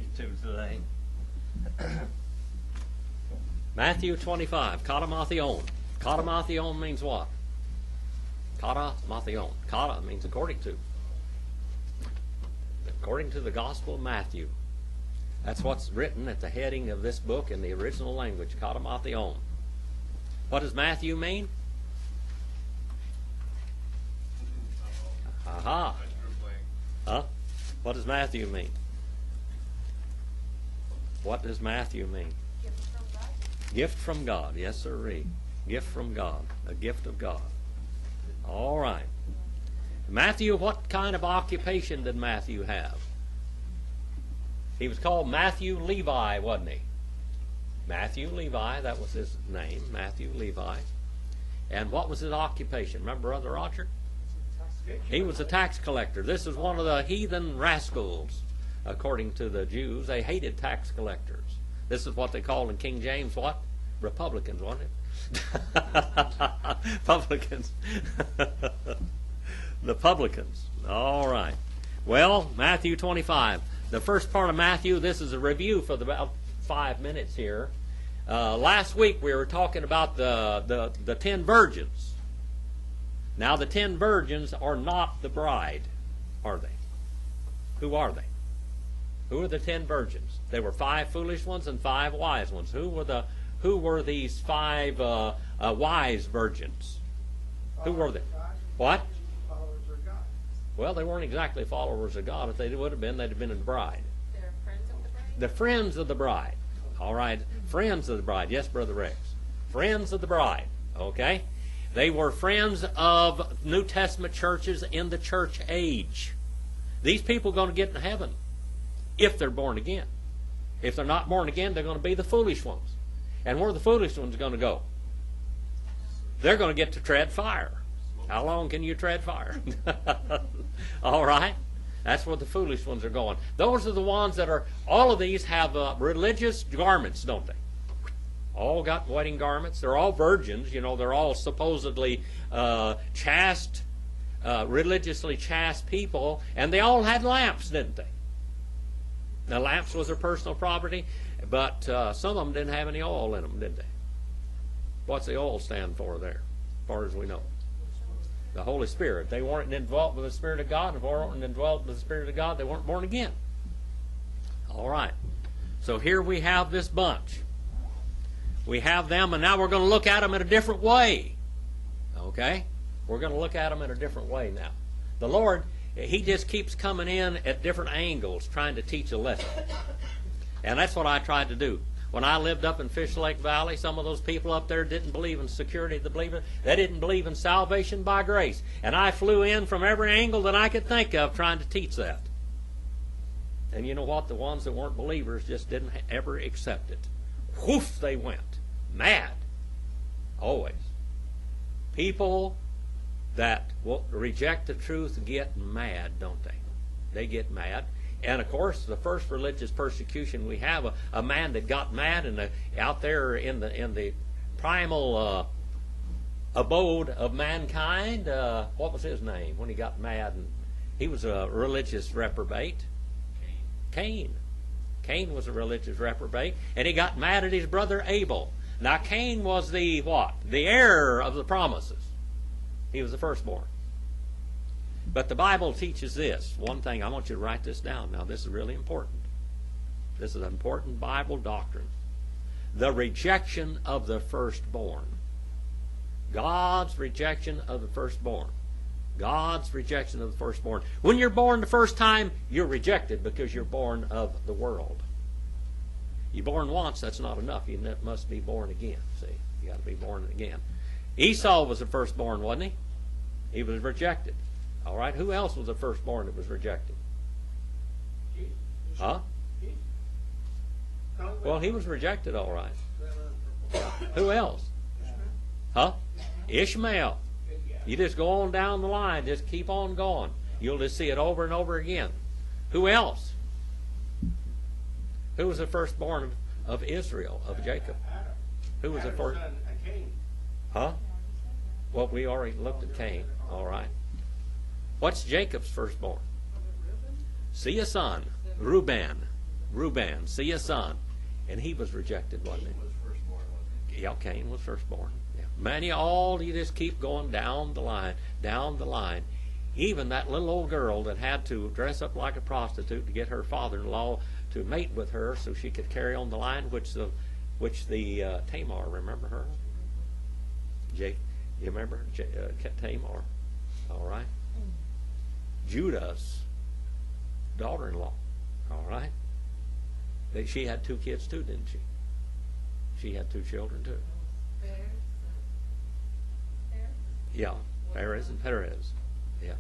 read to today. Matthew 25, katamathion. Katamathion means what? Katamathion. Kata means according to. According to the Gospel of Matthew. That's what's written at the heading of this book in the original language, katamathion. What does Matthew mean? Aha. Huh? What does Matthew mean? What does Matthew mean? Gift from God. Gift from God. Yes, sirree. Gift from God. A gift of God. All right. Matthew, what kind of occupation did Matthew have? He was called Matthew Levi, wasn't he? Matthew Levi, that was his name, Matthew Levi. And what was his occupation? Remember Brother Roger? He was a tax collector. This is one of the heathen rascals, according to the Jews. They hated tax collectors. This is what they called in King James what? Republicans, wasn't it? Publicans. The publicans. All right. Well, Matthew 25. The first part of Matthew, this is a review for about 5 minutes here. Last week we were talking about the 10 virgins. Now the 10 virgins are not the bride, are they? Who are they? Who are the 10 virgins? There were 5 foolish ones and 5 wise ones. Who were these 5 wise virgins? Who were they? What? Followers of God. Well, they weren't exactly followers of God. If they would have been, they'd have been a bride. They're friends of the bride. The friends of the bride. All right. Friends of the bride. Yes, Brother Rex. Friends of the bride. Okay? They were friends of New Testament churches in the church age. These people are going to get in heaven if they're born again. If they're not born again, they're going to be the foolish ones. And where are the foolish ones going to go? They're going to get to tread fire. How long can you tread fire? All right? That's where the foolish ones are going. Those are the ones that are, all of these have religious garments, don't they? All got wedding garments. They're all virgins. You know, they're all supposedly chaste, religiously chaste people. And they all had lamps, didn't they? Now, lamps was their personal property, but some of them didn't have any oil in them, did they? What's the oil stand for there, as far as we know? The Holy Spirit. They weren't indwelt with the Spirit of God. If they weren't indwelt with the Spirit of God, they weren't born again. All right. So here we have this bunch. We have them, and now we're going to look at them in a different way. Okay? We're going to look at them in a different way now. The Lord, He just keeps coming in at different angles, trying to teach a lesson. And that's what I tried to do. When I lived up in Fish Lake Valley, some of those people up there didn't believe in security. They didn't believe in salvation by grace. And I flew in from every angle that I could think of trying to teach that. And you know what? The ones that weren't believers just didn't ever accept it. Whoof, they went. Mad. Always. People that reject the truth get mad, don't they? They get mad. And of course, the first religious persecution we have, a man that got mad and out there in the primal abode of mankind, what was his name when he got mad? And he was a religious reprobate. Cain. Cain was a religious reprobate, and he got mad at his brother Abel. Now Cain was the what? The heir of the promises. He was the firstborn. But the Bible teaches this. One thing, I want you to write this down. Now, this is really important. This is an important Bible doctrine. The rejection of the firstborn. God's rejection of the firstborn. God's rejection of the firstborn. When you're born the first time, you're rejected because you're born of the world. You're born once, that's not enough. You must be born again. See, you got to be born again. Esau was the firstborn, wasn't he? He was rejected. All right, who else was the firstborn that was rejected? Huh? Well, he was rejected, all right. Who else? Huh? Ishmael. You just go on down the line, just keep on going. You'll just see it over and over again. Who else? Who was the firstborn of Israel, of Jacob? Who was the first? Huh? Well, we already looked at Cain. All right. What's Jacob's firstborn? See a son, Reuben. Reuben, see a son. And he was rejected, wasn't he? He was firstborn, wasn't he? Yeah, Cain was firstborn. Yeah. Many, all, you just keep going down the line, down the line. Even that little old girl that had to dress up like a prostitute to get her father-in-law to mate with her so she could carry on the line, which the Tamar, remember her? Jake, you remember Tamar? All right. Judah's daughter-in-law. All right. She had 2 kids too, didn't she? She had 2 children too. Yeah, Perez and Perez. Yeah.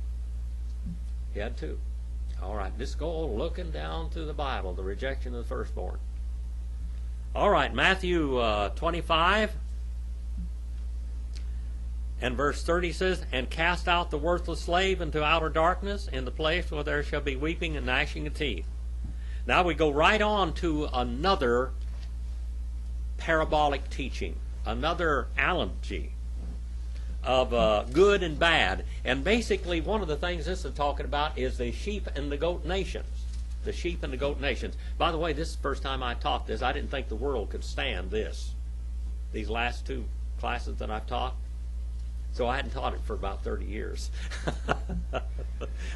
He had 2. All right, just go looking down through the Bible, the rejection of the firstborn. All right, Matthew 25 and verse 30 says, "And cast out the worthless slave into outer darkness, in the place where there shall be weeping and gnashing of teeth." Now we go right on to another parabolic teaching, another analogy of good and bad. And basically one of the things this is talking about is the sheep and the goat nations. The sheep and the goat nations. By the way, this is the first time I taught this. I didn't think the world could stand this. These last 2 classes that I've taught. So I hadn't taught it for about 30 years.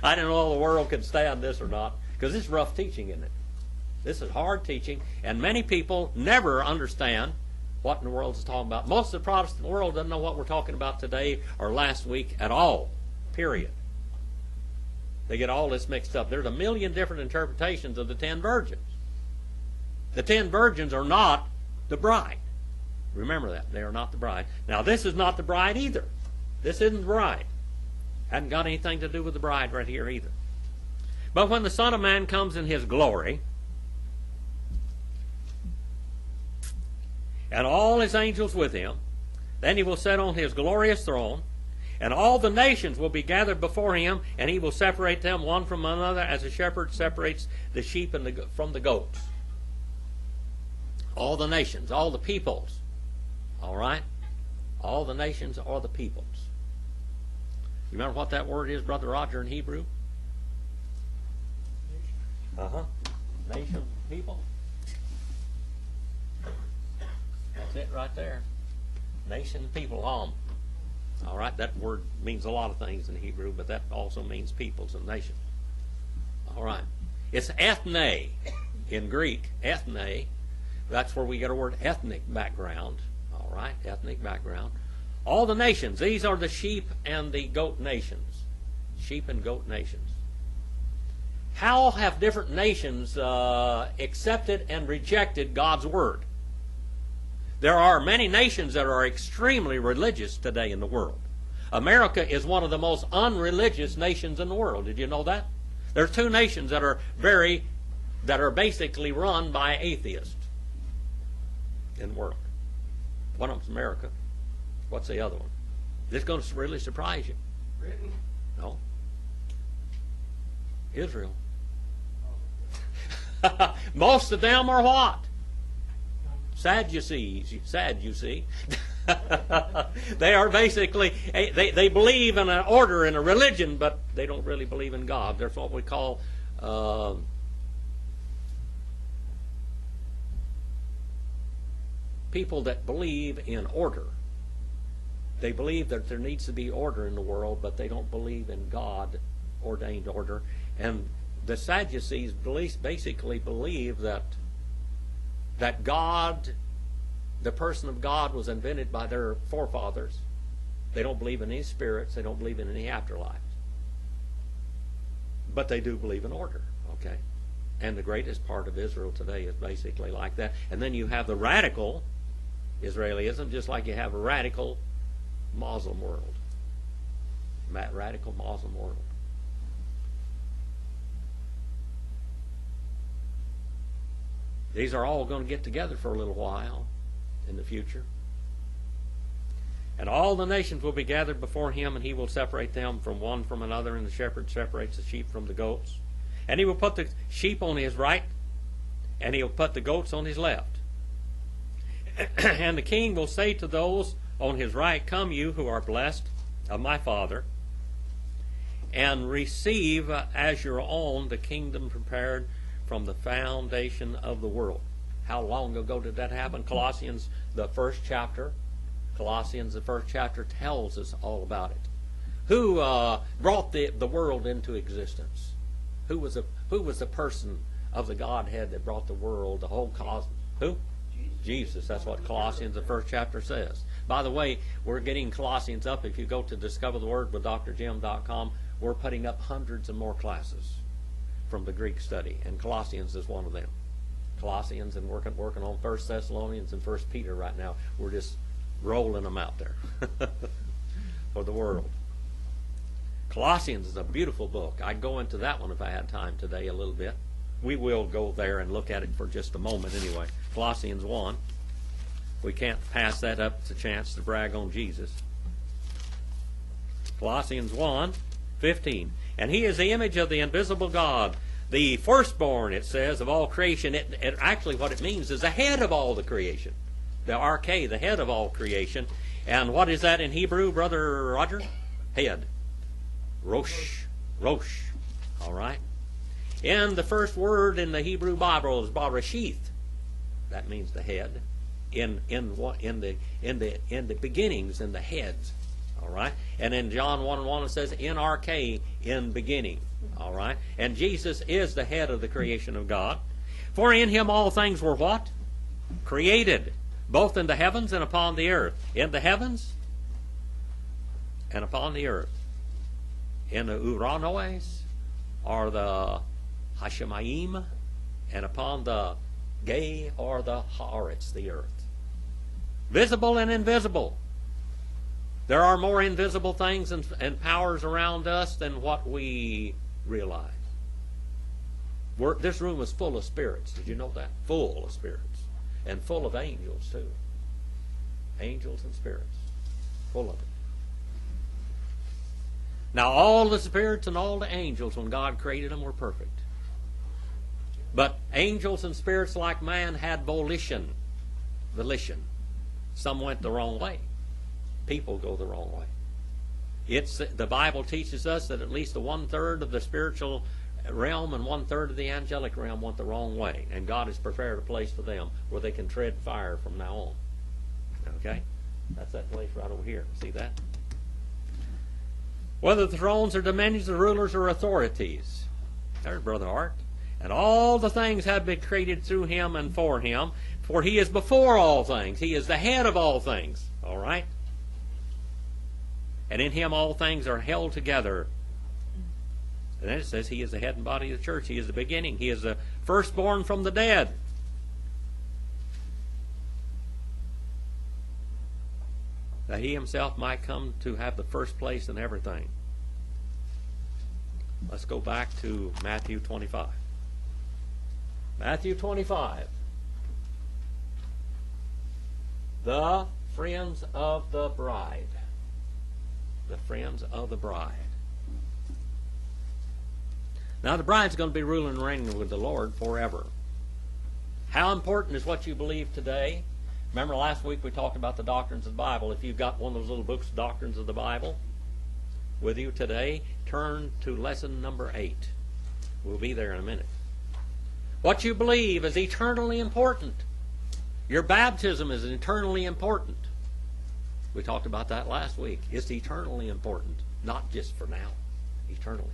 I didn't know the world could stand this or not. Because this is rough teaching, isn't it? This is hard teaching. And many people never understand what in the world is talking about. Most of the Protestant world doesn't know what we're talking about today or last week at all. Period. They get all this mixed up. There's a million different interpretations of the 10 virgins. The 10 virgins are not the bride. Remember that. They are not the bride. Now, this is not the bride either. This isn't the bride. Hadn't got anything to do with the bride right here either. But when the Son of Man comes in his glory, and all his angels with him, then he will sit on his glorious throne, and all the nations will be gathered before him, and he will separate them one from another as a shepherd separates the sheep from the goats. All the nations, all the peoples. All right? All the nations are the peoples. You remember what that word is, Brother Roger, in Hebrew? Nation, people. That's it right there. Nation, people, All right, that word means a lot of things in Hebrew, but that also means peoples and nations. All right. It's ethne in Greek, ethne. That's where we get our word ethnic background. All right, ethnic background. All the nations, these are the sheep and the goat nations. Sheep and goat nations. How have different nations accepted and rejected God's word? There are many nations that are extremely religious today in the world. America is one of the most unreligious nations in the world. Did you know that? There are 2 nations that are basically run by atheists in the world. One of them's America. What's the other one? This is going to really surprise you. Britain? No. Israel. Most of them are what? Sadducees. Sadducee. They are basically, they believe in an order, in a religion, but they don't really believe in God. That's what we call people that believe in order. They believe that there needs to be order in the world, but they don't believe in God-ordained order. And the Sadducees basically believe that God, the person of God, was invented by their forefathers. They don't believe in any spirits. They don't believe in any afterlife. But they do believe in order, okay? And the greatest part of Israel today is basically like that. And then you have the radical Israelism, just like you have a radical Muslim world. Radical Muslim world. These are all going to get together for a little while in the future. And all the nations will be gathered before him, and he will separate them from one from another, and the shepherd separates the sheep from the goats. And he will put the sheep on his right, and he will put the goats on his left. And the king will say to those on his right, "Come, you who are blessed of my Father, and receive as your own the kingdom prepared from the foundation of the world. How long ago did that happen? Colossians, the first chapter. Colossians, the first chapter, tells us all about it. Who brought the world into existence? Who was the person of the Godhead that brought the world, the whole cosmos? Who? Jesus. That's what Colossians, the first chapter, says. By the way, we're getting Colossians up. If you go to discoverthewordwithdrjim.com, we're putting up hundreds of more classes from the Greek study, and Colossians is one of them. Colossians, and working on 1 Thessalonians and 1 Peter right now. We're just rolling them out there for the world. Colossians is a beautiful book. I'd go into that one if I had time today a little bit. We will go there and look at it for just a moment anyway. Colossians 1. We can't pass that up. It's a chance to brag on Jesus. Colossians 1:15. And he is the image of the invisible God, the firstborn, it says, of all creation. It actually what it means is the head of all the creation. The arche, the head of all creation. And what is that in Hebrew, Brother Roger? Head. Rosh. Rosh. All right. And the first word in the Hebrew Bible is Barashith. That means the head. In the beginnings, in the heads. All right. And in John 1:1 it says in arche, in beginning. All right. And Jesus is the head of the creation of God. For in him all things were what? Created, both in the heavens and upon the earth. In the heavens and upon the earth. In the Uranoes, or the Hashemayim, and upon the Gay, or the Haaretz, the earth. Visible and invisible. There are more invisible things and powers around us than what we realize. This room is full of spirits. Did you know that? Full of spirits. And full of angels, too. Angels and spirits. Full of it. Now, all the spirits and all the angels, when God created them, were perfect. But angels and spirits, like man, had volition. Some went the wrong way. People go the wrong way. The Bible teaches us that at least 1/3 of the spiritual realm and 1/3 of the angelic realm went the wrong way. And God has prepared a place for them where they can tread fire from now on. Okay? That's that place right over here. See that? Whether the thrones or dominions or rulers or authorities. There's Brother Art. And all the things have been created through him and for him. For he is before all things. He is the head of all things. All right? And in him all things are held together. And then it says he is the head and body of the church. He is the beginning. He is the firstborn from the dead. That he himself might come to have the first place in everything. Let's go back to Matthew 25. Matthew 25. The friends of the bride. The friends of the bride. Now the bride's going to be ruling and reigning with the Lord forever. How important is what you believe today? Remember last week we talked about the doctrines of the Bible. If you've got one of those little books, Doctrines of the Bible, with you today, turn to lesson number 8. We'll be there in a minute. What you believe is eternally important. Your baptism is eternally important. We talked about that last week. It's eternally important, not just for now, eternally.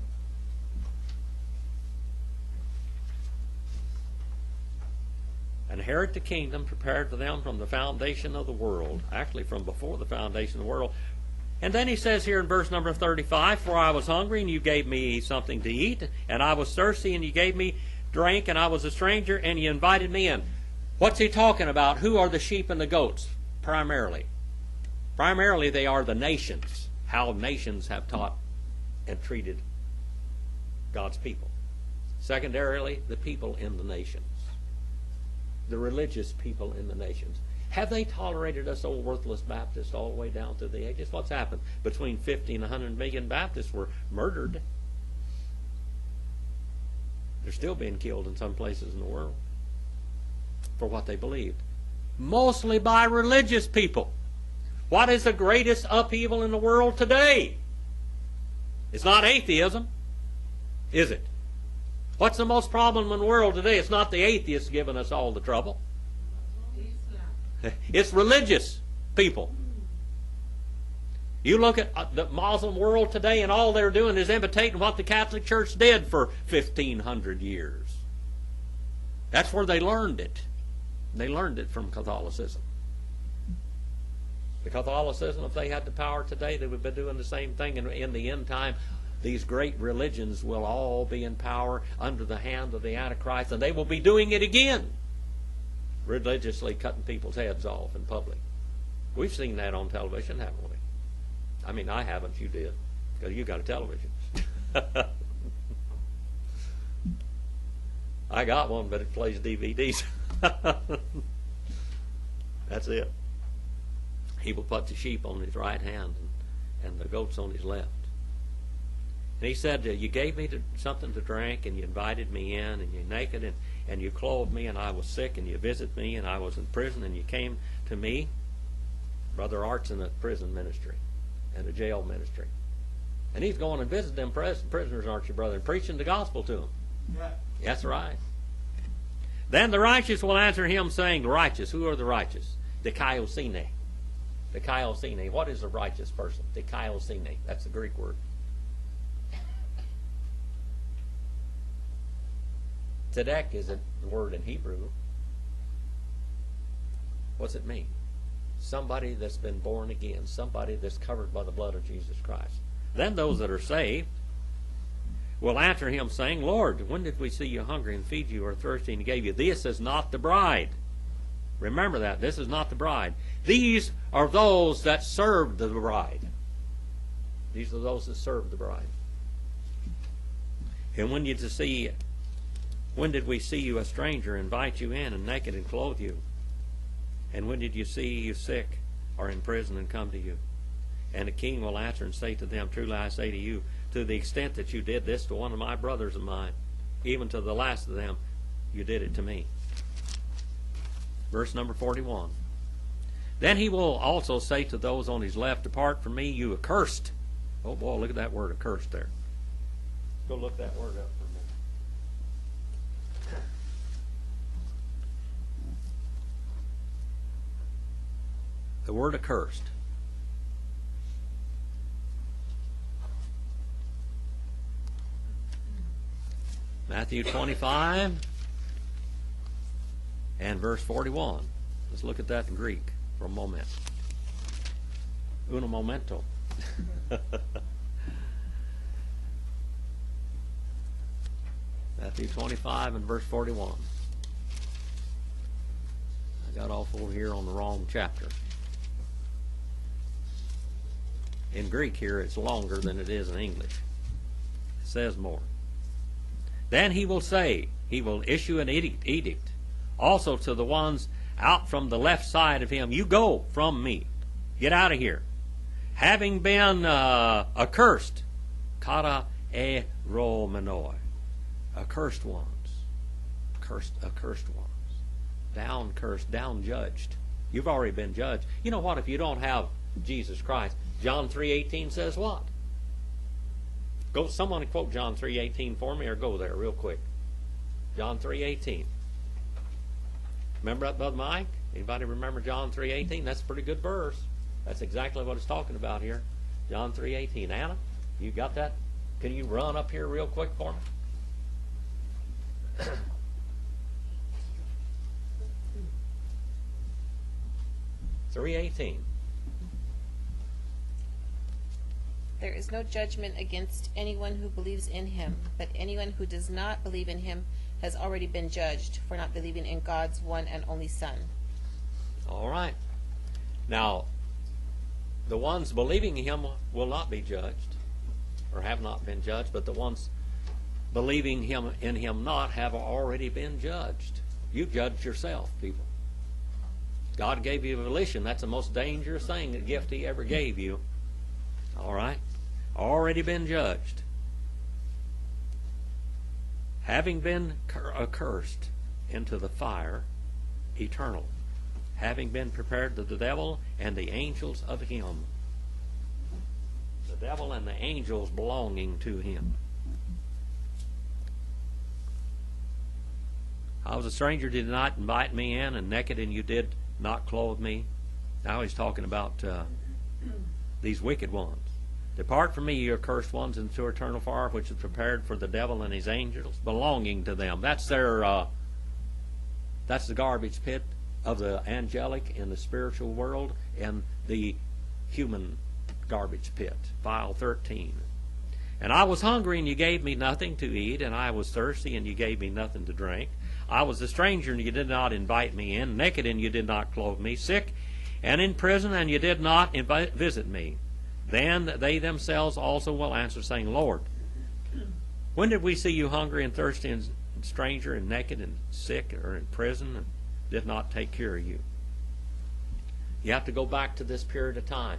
Inherit the kingdom prepared for them from the foundation of the world. Actually, from before the foundation of the world. And then he says here in verse number 35, For I was hungry, and you gave me something to eat. And I was thirsty, and you gave me drink. And I was a stranger, and you invited me in. What's he talking about? Who are the sheep and the goats? Primarily. Primarily, they are the nations. How nations have taught and treated God's people. Secondarily, the people in the nations. The religious people in the nations. Have they tolerated us old worthless Baptists all the way down through the ages? What's happened? Between 50 and 100 million Baptists were murdered. They're still being killed in some places in the world for what they believed. Mostly by religious people. What is the greatest upheaval in the world today? It's not atheism, is it? What's the most problem in the world today? It's not the atheists giving us all the trouble. It's religious people. You look at the Muslim world today, and all they're doing is imitating what the Catholic Church did for 1,500 years. That's where they learned it. They learned it from Catholicism. The Catholicism, if they had the power today, they would be doing the same thing. And in the end time, these great religions will all be in power under the hand of the Antichrist, and they will be doing it again, religiously cutting people's heads off in public. We've seen that on television, haven't we? I mean, I haven't. You did, because you got a television. I got one, but it plays DVDs. That's it. He will put the sheep on his right hand and the goats on his left. And he said, you gave me something to drink, and you invited me in, and you're naked, and you clothed me, and I was sick, and you visited me, and I was in prison, and you came to me. Brother Art's in a prison ministry and a jail ministry. And he's going and visiting them prisoners, aren't you, brother, and preaching the gospel to them. Yeah. That's right. Then the righteous will answer him, saying, the righteous, who are the righteous? Dikaiosine. Dikaiosine. What is a righteous person? Dikaiosine. That's the Greek word. Tzedek is a word in Hebrew. What's it mean? Somebody that's been born again. Somebody that's covered by the blood of Jesus Christ. Then those that are saved will answer him, saying, Lord, when did we see you hungry and feed you, or thirsty and gave you? This is not the bride. Remember that. This is not the bride. These are those that served the bride. These are those that served the bride. And when did we see you a stranger, invite you in, and naked and clothe you? And when did you see you sick or in prison and come to you? And the king will answer and say to them, truly I say to you, to the extent that you did this to one of my brothers of mine, even to the last of them, you did it to me. Verse number 41. Then he will also say to those on his left, depart from me, you accursed. Oh boy, look at that word accursed there. Go look that word up for a minute. The word accursed. Matthew 25 and verse 41. Let's look at that in Greek for a moment. Uno momento. Matthew 25 and verse 41. I got off over here on the wrong chapter. In Greek here it's longer than it is in English. It says more. Then he will say, he will issue an edict also to the ones out from the left side of him, you go from me. Get out of here. Having been accursed, kata e romanoi. Accursed ones. Accursed ones. Down cursed, down judged. You've already been judged. You know what, if you don't have Jesus Christ, John 3:18 says what? Go, someone quote John 3:18 for me, or go there real quick. John 3:18. Remember that, Brother Mike? Anybody remember John 3:18? That's a pretty good verse. That's exactly what it's talking about here. John 3:18. Anna, you got that? Can you run up here real quick for me? 3:18. There is no judgment against anyone who believes in him, but anyone who does not believe in him has already been judged for not believing in God's one and only Son. All right. Now, the ones believing in him will not be judged, or have not been judged, but the ones believing in him not have already been judged. You judged yourself, people. God gave you a volition. That's the most dangerous thing, the gift he ever gave you. All right? Already been judged. Having been accursed into the fire eternal, having been prepared to the devil and the angels of him. The devil and the angels belonging to him. I was a stranger, did not invite me in, and naked, and you did not clothe me. Now he's talking about these wicked ones. Depart from me, you accursed ones, into eternal fire, which is prepared for the devil and his angels, belonging to them. That's their. That's the garbage pit of the angelic in the spiritual world, and the human garbage pit. File 13. And I was hungry, and you gave me nothing to eat, and I was thirsty, and you gave me nothing to drink. I was a stranger, and you did not invite me in, naked, and you did not clothe me, sick, and in prison, and you did not visit me. Then they themselves also will answer, saying, Lord, when did we see you hungry and thirsty and stranger and naked and sick or in prison and did not take care of you? You have to go back to this period of time.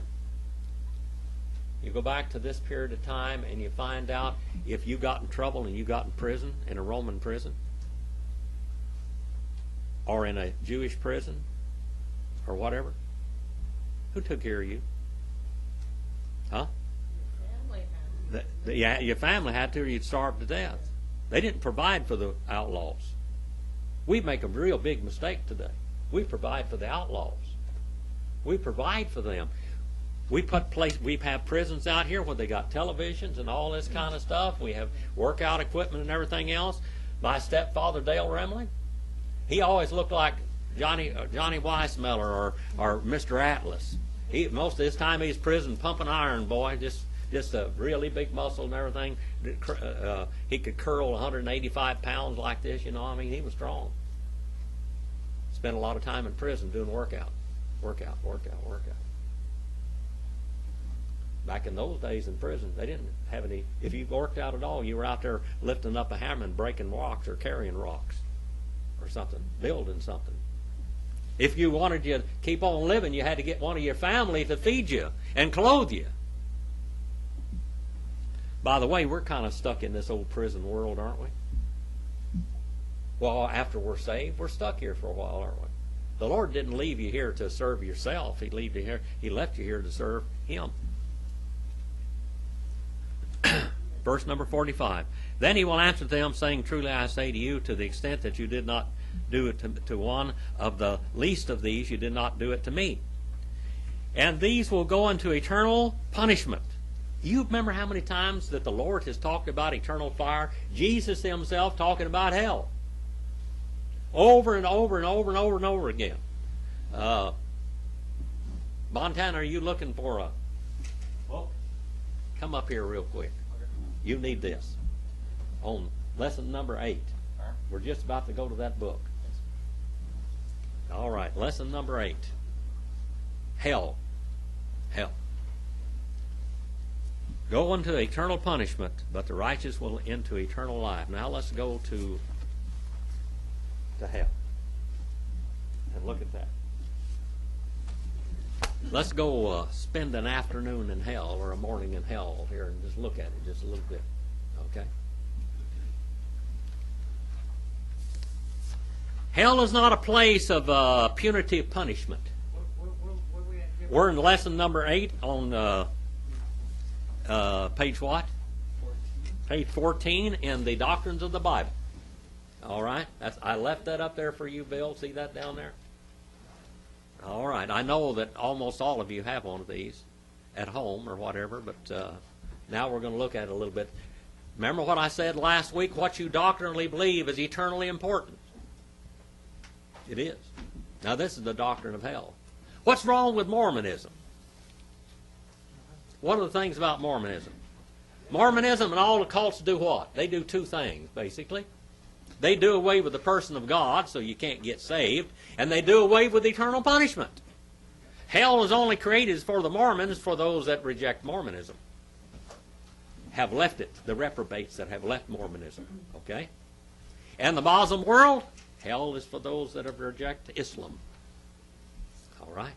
You go back to this period of time and you find out if you got in trouble and you got in prison, in a Roman prison, or in a Jewish prison, or whatever. Who took care of you? Huh? Yeah, your family had to, or you'd starve to death. They didn't provide for the outlaws. We make a real big mistake today. We provide for the outlaws. We provide for them. We have prisons out here where they got televisions and all this kind of stuff. We have workout equipment and everything else. My stepfather, Dale Remling, he always looked like Johnny Weissmuller or Mr. Atlas. Most of his time he's prison pumping iron, boy, just a really big muscle and everything. He could curl 185 pounds like this, you know. I mean, he was strong. Spent a lot of time in prison doing workout. Back in those days in prison, they didn't have any. If you worked out at all, you were out there lifting up a hammer and breaking rocks or carrying rocks or something, building something. If you wanted to keep on living, you had to get one of your family to feed you and clothe you. By the way, we're kind of stuck in this old prison world, aren't we? Well, after we're saved, we're stuck here for a while, aren't we? The Lord didn't leave you here to serve yourself. He left you here to serve Him. Verse number 45. Then He will answer them, saying, Truly I say to you, to the extent that you did not do it to one of the least of these, you did not do it to me. And these will go into eternal punishment. You remember how many times that the Lord has talked about eternal fire? Jesus Himself talking about hell. Over and over and over and over and over again. Montana, are you looking for a... Well, come up here real quick. You need this. On lesson number 8. We're just about to go to that book. All right, lesson number 8. Hell. Go into eternal punishment, but the righteous will into eternal life. Now let's go to hell. And look at that. Let's go spend an afternoon in hell or a morning in hell here and just look at it just a little bit. Okay? Hell is not a place of punitive punishment. We're in lesson number 8 on page what? 14. Page 14 in the Doctrines of the Bible. All right? I left that up there for you, Bill. See that down there? All right. I know that almost all of you have one of these at home or whatever, but now we're going to look at it a little bit. Remember what I said last week? What you doctrinally believe is eternally important. It is. Now this is the doctrine of hell. What's wrong with Mormonism? One of the things about Mormonism. Mormonism and all the cults do what? They do 2 things, basically. They do away with the person of God, so you can't get saved, and they do away with eternal punishment. Hell is only created for the Mormons, for those that reject Mormonism. Have left it, the reprobates that have left Mormonism. Okay? And the Muslim world, hell is for those that have rejected Islam. All right?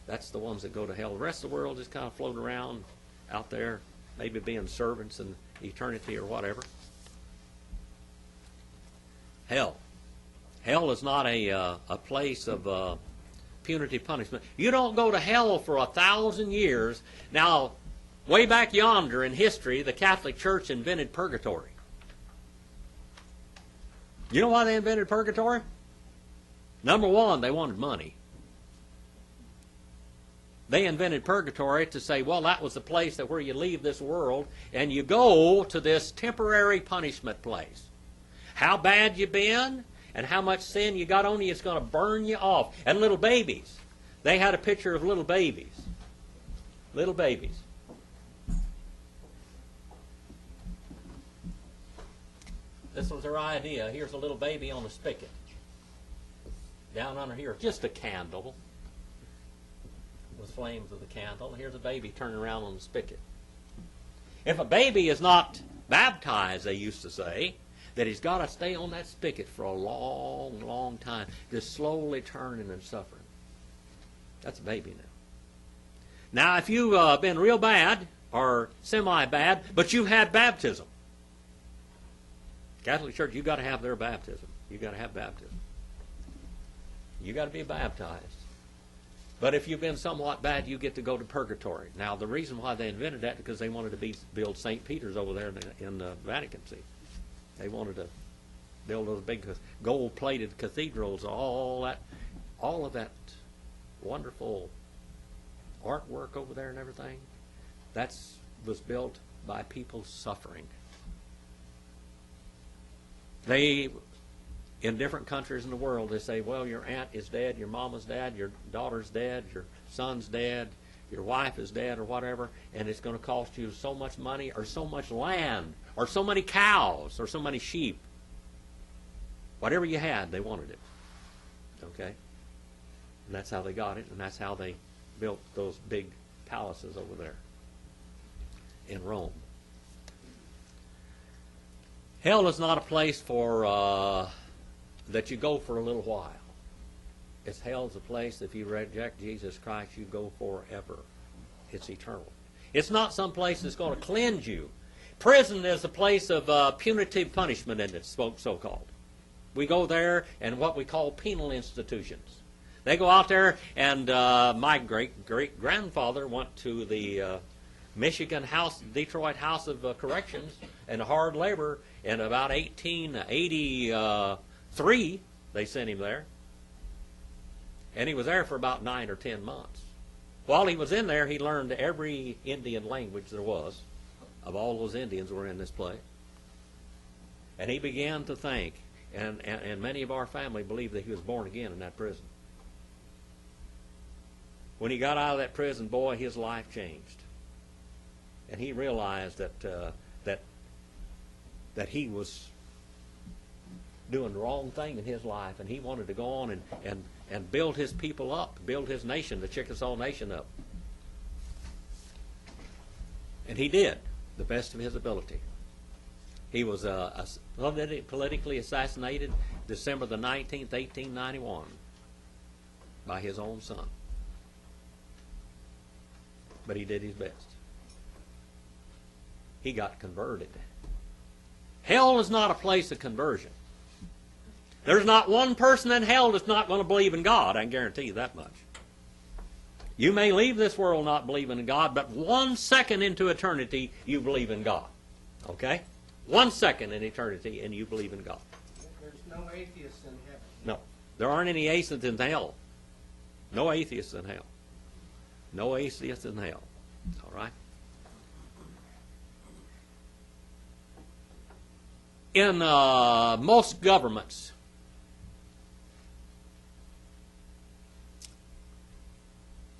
That's the ones that go to hell. The rest of the world just kind of float around out there, maybe being servants in eternity or whatever. Hell. Hell is not a place of punitive punishment. You don't go to hell for 1,000 years. Now, way back yonder in history, the Catholic Church invented purgatory. You know why they invented purgatory? Number one, they wanted money. They invented purgatory to say, well, that was the place that where you leave this world and you go to this temporary punishment place. How bad you been and how much sin you got on you is going to burn you off. And little babies. They had a picture of little babies. Little babies. This was their idea. Here's a little baby on a spigot. Down under here, just a candle. With flames of the candle. Here's a baby turning around on the spigot. If a baby is not baptized, they used to say, that he's got to stay on that spigot for a long, long time, just slowly turning and suffering. That's a baby now. Now, if you've been real bad or semi-bad, but you had baptism, Catholic Church, you've got to have their baptism. You've got to have baptism. You've got to be baptized. But if you've been somewhat bad, you get to go to purgatory. Now, the reason why they invented that is because they wanted to build St. Peter's over there in the Vatican. See, they wanted to build those big gold-plated cathedrals, all of that wonderful artwork over there and everything. That was built by people suffering. They, in different countries in the world, they say, well, your aunt is dead, your mama's dead, your daughter's dead, your son's dead, your wife is dead, or whatever, and it's going to cost you so much money or so much land or so many cows or so many sheep. Whatever you had, they wanted it. Okay? And that's how they got it, and that's how they built those big palaces over there in Rome. Hell is not a place for that you go for a little while. Hell's a place, if you reject Jesus Christ, you go forever. It's eternal. It's not some place that's going to cleanse you. Prison is a place of punitive punishment, and it's so-called. We go there and what we call penal institutions. They go out there, and my great-great-grandfather went to the Michigan Detroit House of Corrections and hard labor in about 1883. They sent him there. And he was there for about 9 or 10 months. While he was in there, he learned every Indian language there was. Of all those Indians were in this place. And he began to think, and many of our family believe that he was born again in that prison. When he got out of that prison, boy, his life changed. And he realized that he was doing the wrong thing in his life, and he wanted to go on and build his people up, build his nation, the Chickasaw Nation up. And he did, the best of his ability. He was politically assassinated December the 19th, 1891, by his own son. But he did his best. He got converted. Hell is not a place of conversion. There's not one person in hell that's not going to believe in God. I can guarantee you that much. You may leave this world not believing in God, but 1 second into eternity, you believe in God. Okay? 1 second in eternity, and you believe in God. There's no atheists in heaven. No. There aren't any atheists in hell. No atheists in hell. No atheists in hell. All right? In most governments,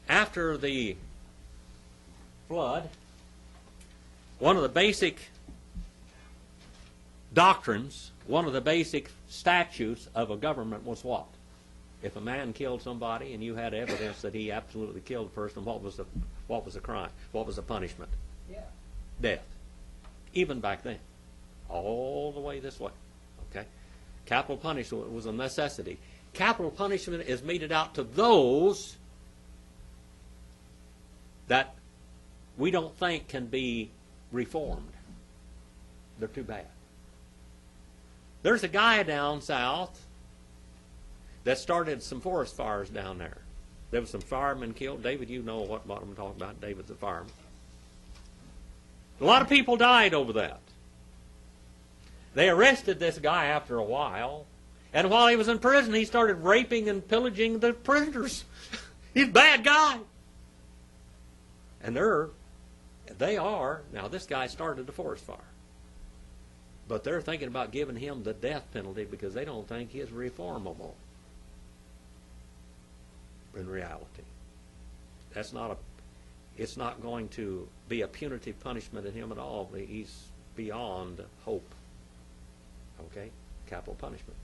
after the flood, one of the basic doctrines, one of the basic statutes of a government was what? If a man killed somebody and you had evidence that he absolutely killed the person, what was the crime? What was the punishment? Yeah. Death. Even back then. All the way this way. Okay? Capital punishment was a necessity. Capital punishment is meted out to those that we don't think can be reformed. They're too bad. There's a guy down south that started some forest fires down there. There was some firemen killed. David, you know what I'm talking about. David's a fireman. A lot of people died over that. They arrested this guy after a while, and while he was in prison, he started raping and pillaging the prisoners. He's a bad guy. And they are, now this guy started the forest fire. But they're thinking about giving him the death penalty because they don't think he's reformable. In reality. It's not going to be a punitive punishment in him at all. He's beyond hope. Okay? Capital punishment.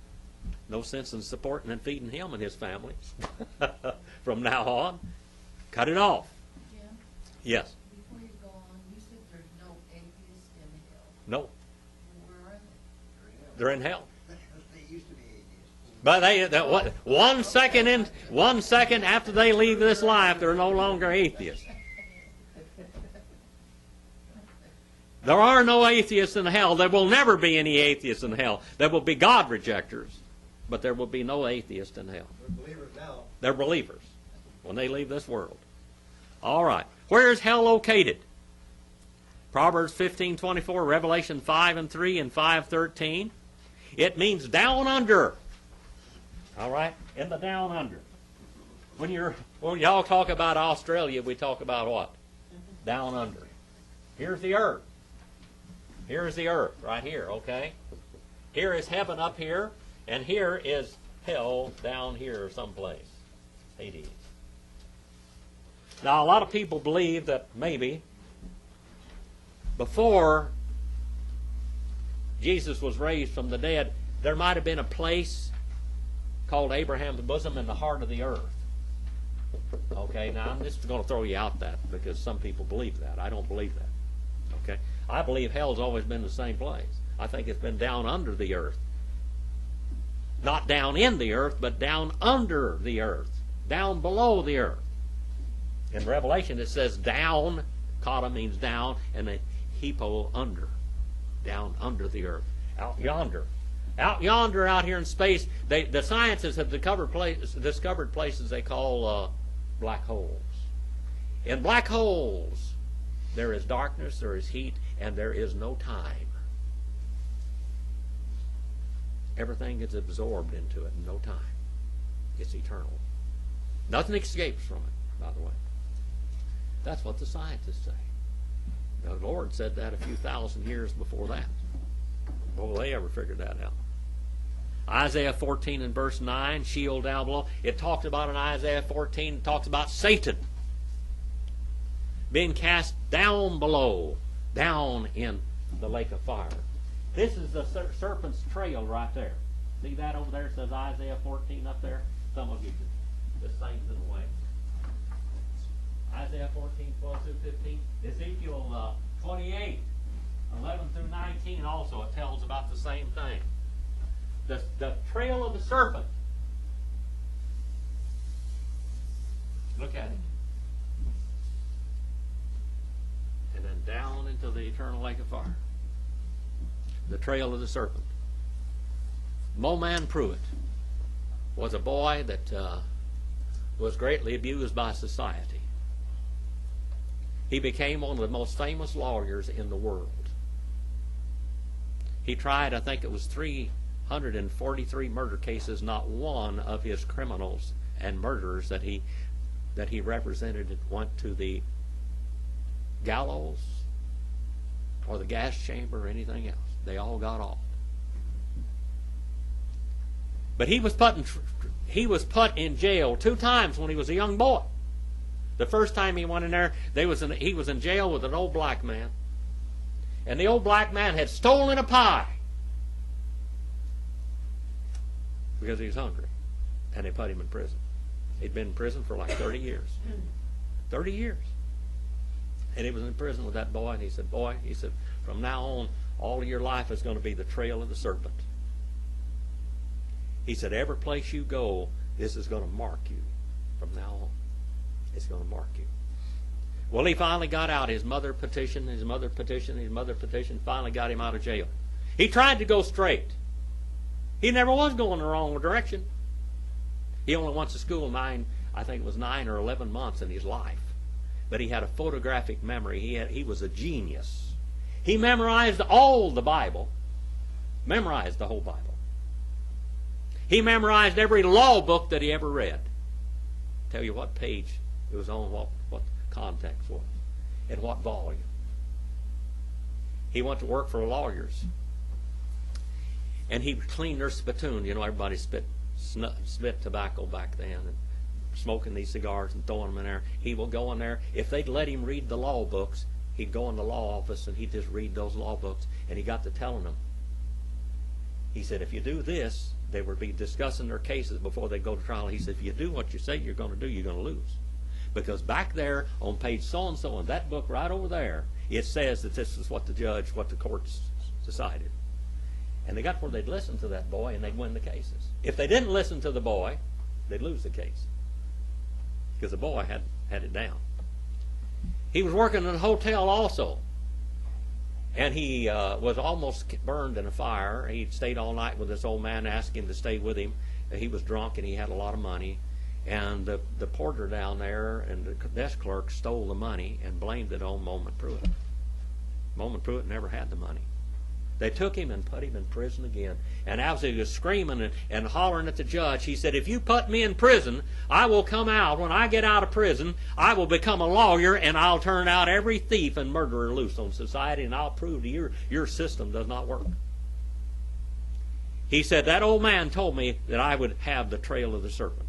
No sense in supporting and feeding him and his family. From now on, cut it off. Jim, Yes. before you go on, you said there's no atheists in hell. No. Where are they? They're in hell. They used to be atheists. But one second after they leave this life, they're no longer atheists. There are no atheists in hell. There will never be any atheists in hell. There will be God rejectors, but there will be no atheists in hell. They're believers now. They're believers when they leave this world. All right. Where is hell located? Proverbs 15:24, Revelation 5:3 and 5:13. It means down under. All right? In the down under. When y'all talk about Australia, we talk about what? Down under. Here's the earth. Here's the earth right here, okay? Here is heaven up here, and here is hell down here someplace. Hades. Now, a lot of people believe that maybe before Jesus was raised from the dead, there might have been a place called Abraham's bosom in the heart of the earth. Okay, now I'm just going to throw you out that because some people believe that. I don't believe that. Okay, I believe hell's always been the same place. I think it's been down under the earth. Not down in the earth, but down under the earth. Down below the earth. In Revelation it says down, kata means down, and a hypo under. Down under the earth. Out yonder. Out yonder, out here in space, the scientists have discovered places they call black holes. In black holes, there is darkness, there is heat, and there is no time. Everything gets absorbed into it in no time. It's eternal. Nothing escapes from it, by the way. That's what the scientists say. Now, the Lord said that a few thousand years before that. Before they ever figured that out. Isaiah 14 and verse 9, Sheol down below. It talks about in Isaiah 14, it talks about Satan being cast down below, down in the lake of fire. This is the serpent's trail right there. See that over there? It says Isaiah 14 up there. Some of you can just sing to the way. Isaiah 14, 12 through 15. Ezekiel 28, 11 through 19 also. It tells about the same thing. The trail of the serpent. Look at it. And then down into the eternal lake of fire. The trail of the serpent. Moman Pruitt was a boy that was greatly abused by society. He became one of the most famous lawyers in the world. He tried, I think it was 343 murder cases. Not one of his criminals and murderers that he represented went to the gallows or the gas chamber or anything else. They all got off. But he was put in jail 2 times when he was a young boy. The first time he went in there, he was in jail with an old black man. And the old black man had stolen a pie because he was hungry. And they put him in prison. He'd been in prison for like 30 years. 30 years. And he was in prison with that boy, and he said, boy, he said, from now on, all of your life is going to be the trail of the serpent. He said, every place you go, this is going to mark you from now on. It's going to mark you. Well, he finally got out. His mother petitioned, finally got him out of jail. He tried to go straight. He never was going the wrong direction. He only went to school 9 or 11 months in his life. But he had a photographic memory. He was a genius. He memorized all the Bible. Memorized the whole Bible. He memorized every law book that he ever read. Tell you what page it was on, what the context was, and what volume. He went to work for lawyers. And he would clean their spittoon. You know, everybody spit tobacco back then, and smoking these cigars and throwing them in there. He will go in there. If they'd let him read the law books, he'd go in the law office and he'd just read those law books. And he got to telling them. He said, if you do this, they would be discussing their cases before they go to trial. He said, if you do what you say you're going to do, you're going to lose. Because back there on page so-and-so in that book right over there, it says that this is what the courts decided. And they got where they'd listen to that boy and they'd win the cases. If they didn't listen to the boy, they'd lose the case. Because the boy had it down. He was working in a hotel also. And he was almost burned in a fire. He stayed all night with this old man, asked him to stay with him. He was drunk and he had a lot of money. And the porter down there and the desk clerk stole the money and blamed it on Moment Pruitt. Moment Pruitt never had the money. They took him and put him in prison again. And as he was screaming and hollering at the judge, he said, if you put me in prison, I will come out. When I get out of prison, I will become a lawyer and I'll turn out every thief and murderer loose on society, and I'll prove to you your system does not work. He said, that old man told me that I would have the trail of the serpent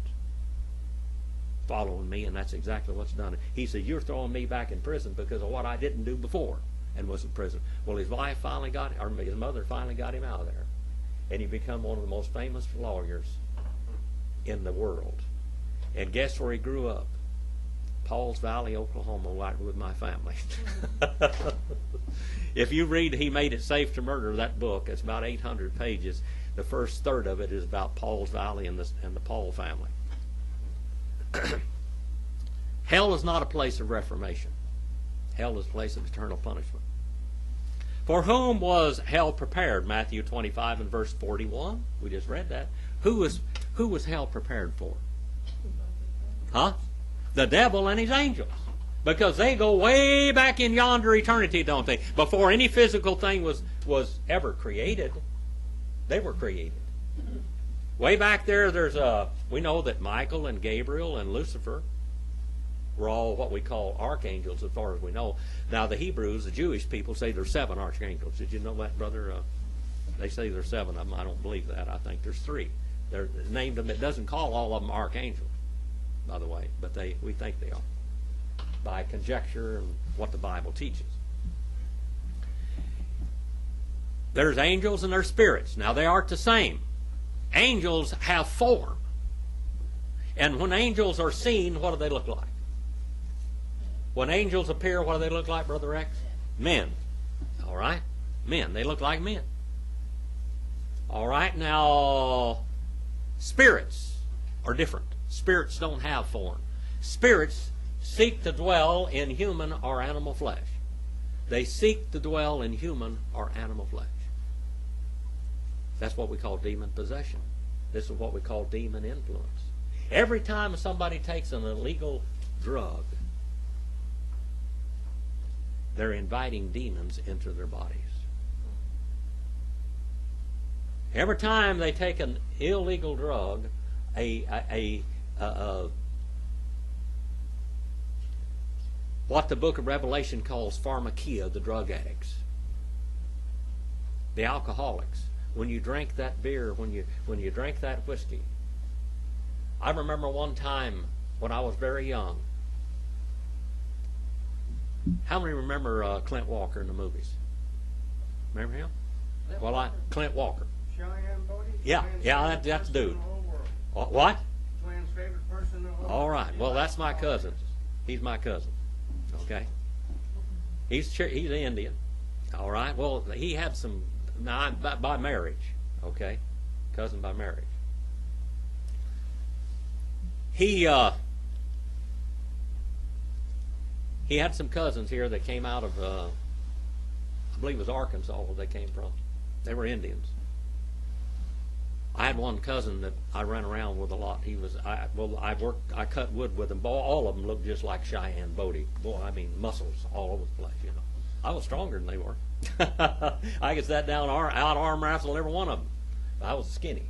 following me, and that's exactly what's done. He said, you're throwing me back in prison because of what I didn't do before. And was in prison. Well, his mother finally got him out of there, and he became one of the most famous lawyers in the world. And guess where he grew up? Pauls Valley, Oklahoma, right with my family. If you read He Made It Safe to Murder, that book, it's about 800 pages. The first third of it is about Pauls Valley and the Paul family. Hell is not a place of reformation. Hell is a place of eternal punishment. For whom was hell prepared? Matthew 25 and verse 41. We just read that. Who was hell prepared for? Huh? The devil and his angels. Because they go way back in yonder eternity, don't they? Before any physical thing was ever created, they were created. Way back there, we know that Michael and Gabriel and Lucifer were all what we call archangels as far as we know. Now the Hebrews, the Jewish people, say there's 7 archangels. Did you know that, brother? They say there's 7 of them. I don't believe that. I think there's 3. They're named them. It doesn't call all of them archangels, by the way, but we think they are by conjecture and what the Bible teaches. There's angels and there's spirits. Now they aren't the same. Angels have form. And when angels are seen, what do they look like? When angels appear, what do they look like, Brother Rex? Men. All right? Men. They look like men. All right? Now, spirits are different. Spirits don't have form. Spirits seek to dwell in human or animal flesh. They seek to dwell in human or animal flesh. That's what we call demon possession. This is what we call demon influence. Every time somebody takes an illegal drug, they're inviting demons into their bodies. Every time they take an illegal drug, what the book of Revelation calls pharmakia, the drug addicts, the alcoholics. When you drink that beer, when you drink that whiskey. I remember one time when I was very young. How many remember Clint Walker in the movies? Remember him? Clint Walker. Cheyenne Bodie? Yeah, that's the dude. What? Joanne's favorite person in the whole world. All right. Well, that's my cousin. He's my cousin. Okay. He's Indian. All right. Well, he had some by marriage. Okay, cousin by marriage. He had some cousins here that came out of I believe it was Arkansas where they came from. They were Indians. I had one cousin that I ran around with a lot. I cut wood with them. All of them looked just like Cheyenne Bodie. Boy, I mean muscles all over the place. You know, I was stronger than they were. I could sit down out arm wrestle every one of them. I was skinny.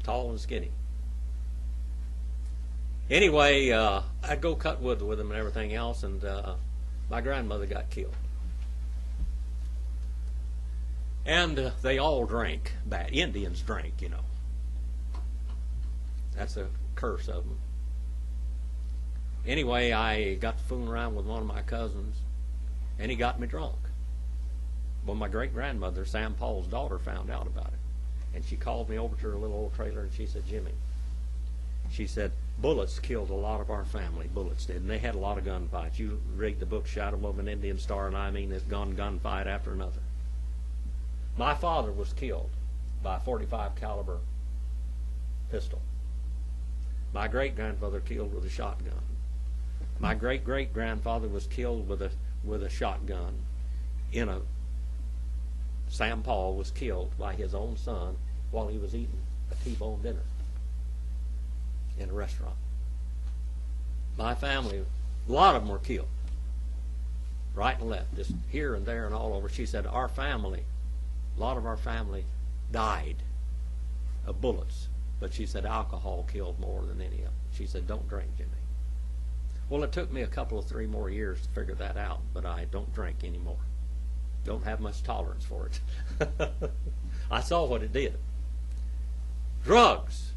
Tall and skinny. Anyway, I'd go cut wood with them and everything else, and my grandmother got killed. And they all drank bad. Indians drank, you know. That's a curse of them. Anyway, I got to fooling around with one of my cousins, and he got me drunk. Well, my great-grandmother, Sam Paul's daughter, found out about it. And she called me over to her little old trailer, and she said, Jimmy, she said, bullets killed a lot of our family. Bullets did. And they had a lot of gunfights. You read the book Shadow of an Indian Star, and I mean, it's gone gunfight after another. My father was killed by a .45 caliber pistol. My great-grandfather killed with a shotgun. My great-great-grandfather was killed with a shotgun. Sam Paul was killed by his own son while he was eating a T-bone dinner in a restaurant. My family, a lot of them were killed, right and left, just here and there and all over. She said our family, a lot of our family died of bullets, but she said alcohol killed more than any of them. She said, don't drink, Jimmy. Well, it took me a couple of 3 more years to figure that out, but I don't drink anymore. Don't have much tolerance for it. I saw what it did. Drugs.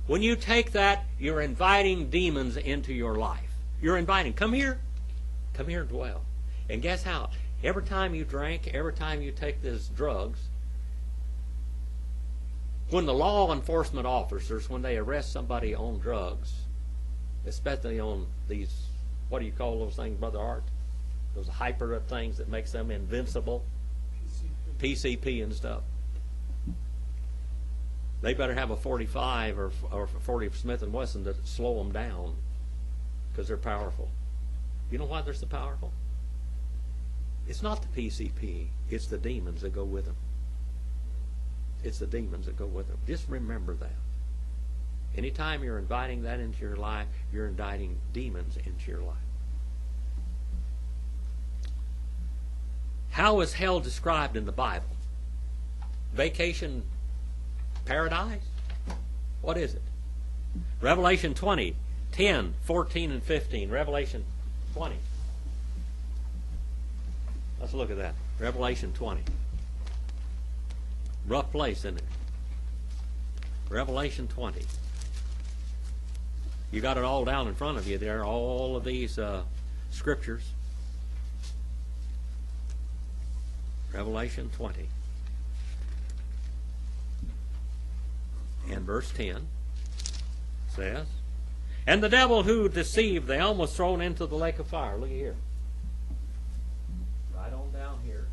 When you take that, you're inviting demons into your life. You're inviting, come here and dwell. And guess how? Every time you drink, every time you take these drugs, when the law enforcement officers, when they arrest somebody on drugs, especially on these, what do you call those things, Brother Art? Those hyper things that makes them invincible. PCP and stuff. They better have a 45 or 40 Smith & Wesson to slow them down because they're powerful. You know why they're so powerful? It's not the PCP. It's the demons that go with them. It's the demons that go with them. Just remember that. Anytime you're inviting that into your life, you're inviting demons into your life. How is hell described in the Bible? Vacation paradise? What is it? Revelation 20, 10, 14, and 15. Revelation 20. Let's look at that. Revelation 20. Rough place, isn't it? Revelation 20. You got it all down in front of you there, all of these scriptures. Revelation 20. And verse 10 says, and the devil who deceived them was thrown into the lake of fire. Look at here. Right on down here.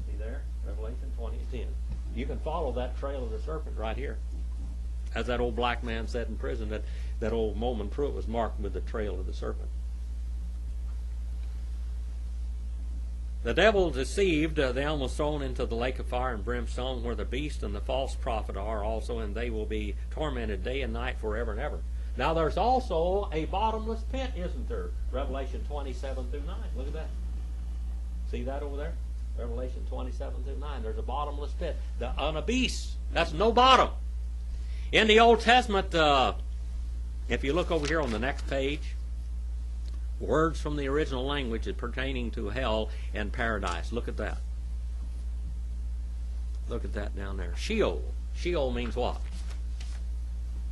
See there? Revelation 20 and 10. You can follow that trail of the serpent right here. As that old black man said in prison, that old Moulman Pruitt was marked with the trail of the serpent. The devil deceived them was thrown into the lake of fire and brimstone, where the beast and the false prophet are also, and they will be tormented day and night forever and ever. Now there's also a bottomless pit, isn't there? Revelation 27 through 9. Look at that. See that over there? Revelation 27 through 9. There's a bottomless pit. The abyss. That's no bottom. In the Old Testament, if you look over here on the next page, words from the original language pertaining to hell and paradise. Look at that. Look at that down there. Sheol. Sheol means what?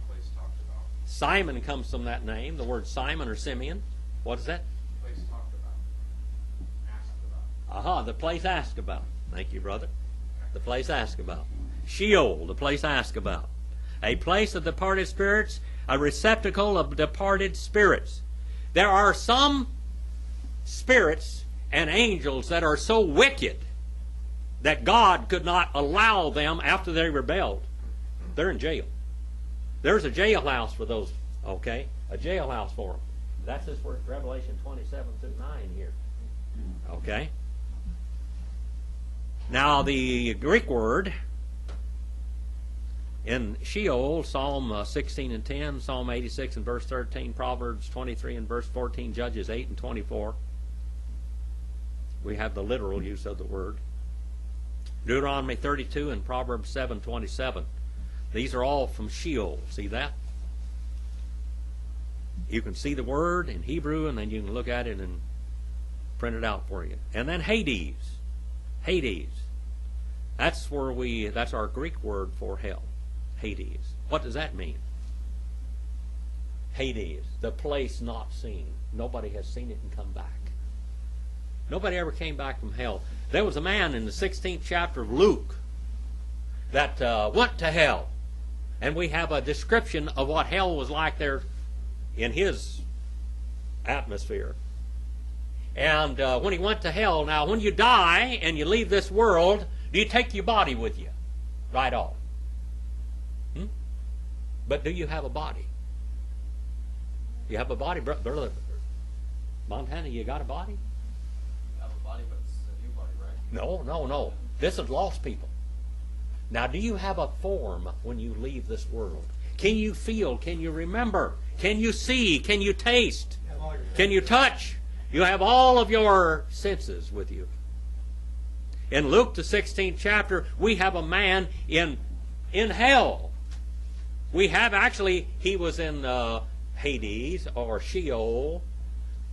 Place talked about. Simon comes from that name. The word Simon or Simeon. What is that? Place talked about. Asked about. Aha, the place asked about. Thank you, brother. The place asked about. Sheol, the place asked about. A place of departed spirits, a receptacle of departed spirits. There are some spirits and angels that are so wicked that God could not allow them after they rebelled. They're in jail. There's a jailhouse for those, okay? A jailhouse for them. That's just where Revelation 27 through 9 here. Okay? Now the Greek word In Sheol, Psalm 16 and 10, Psalm 86 and verse 13, Proverbs 23 and verse 14, Judges 8 and 24. We have the literal use of the word. Deuteronomy 32 and Proverbs 7:27. These are all from Sheol. See that? You can see the word in Hebrew, and then you can look at it and print it out for you. And then Hades. Hades. That's our Greek word for hell. Hades. What does that mean? Hades, the place not seen. Nobody has seen it and come back. Nobody ever came back from hell. There was a man in the 16th chapter of Luke that went to hell. And we have a description of what hell was like there in his atmosphere. And when he went to hell, now when you die and you leave this world, do you take your body with you? Right off. But do you have a body? You have a body, brother Montana, you got a body? You have a body, but it's a new body, right? No. This is lost people. Now, do you have a form when you leave this world? Can you feel? Can you remember? Can you see? Can you taste? Can you touch? You have all of your senses with you. In Luke, the 16th chapter, we have a man in hell. We have actually, he was in Hades or Sheol,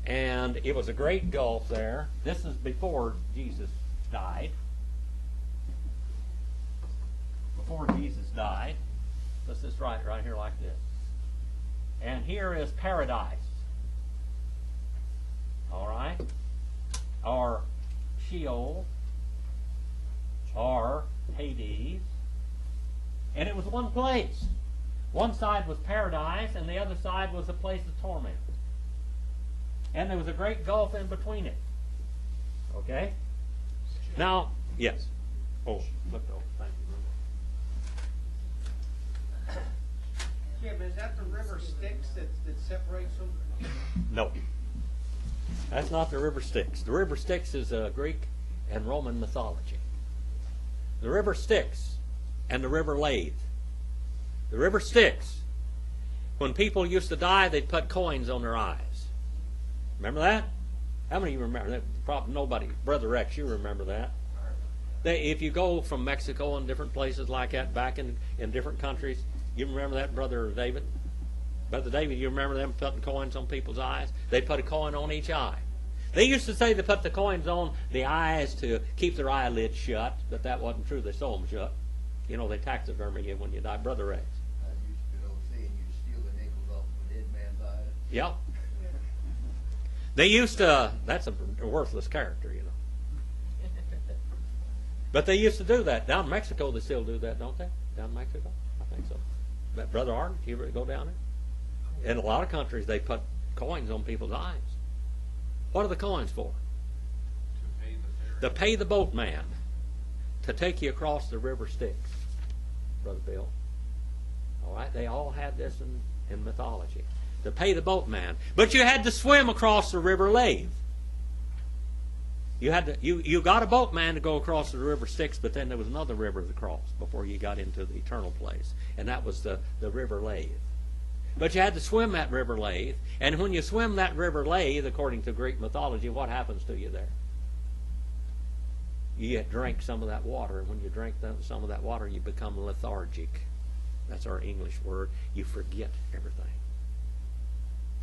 and it was a great gulf there. This is before Jesus died. Before Jesus died. Let's just write right here like this. And here is paradise. All right? Or Sheol. Or Hades. And it was one place. One side was paradise, and the other side was a place of torment. And there was a great gulf in between it. Okay? Now, yes. Oh, look over. Thank you. Jim, is that the river Styx that separates them? No. That's not the river Styx. The river Styx is Greek and Roman mythology. The river Styx and the river Lathe. The river Styx. When people used to die, they'd put coins on their eyes. Remember that? How many of you remember that? Probably nobody. Brother Rex, you remember that. If you go from Mexico and different places like that, back in different countries, you remember that, Brother David? Brother David, you remember them putting coins on people's eyes? They'd put a coin on each eye. They used to say they put the coins on the eyes to keep their eyelids shut, but that wasn't true. They sew them shut. You know, they taxidermy you when you die. Brother Rex. I used to know saying you steal the nickels off a dead man's eyes. Yep. They used to, that's a worthless character, you know. But they used to do that. Down in Mexico, they still do that, don't they? Down in Mexico? I think so. But Brother Art, you ever go down there? In a lot of countries, they put coins on people's eyes. What are the coins for? To pay the boatman to take you across the river Styx, Brother Bill. All right? They all had this in mythology. To pay the boatman. But you had to swim across the river Lathe. You got a boatman to go across the river Styx, but then there was another river to cross before you got into the eternal place. And that was the river Lathe. But you had to swim that river Lathe. And when you swim that river Lathe, according to Greek mythology, what happens to you there? You drink some of that water. And when you drink some of that water, you become lethargic. That's our English word. You forget everything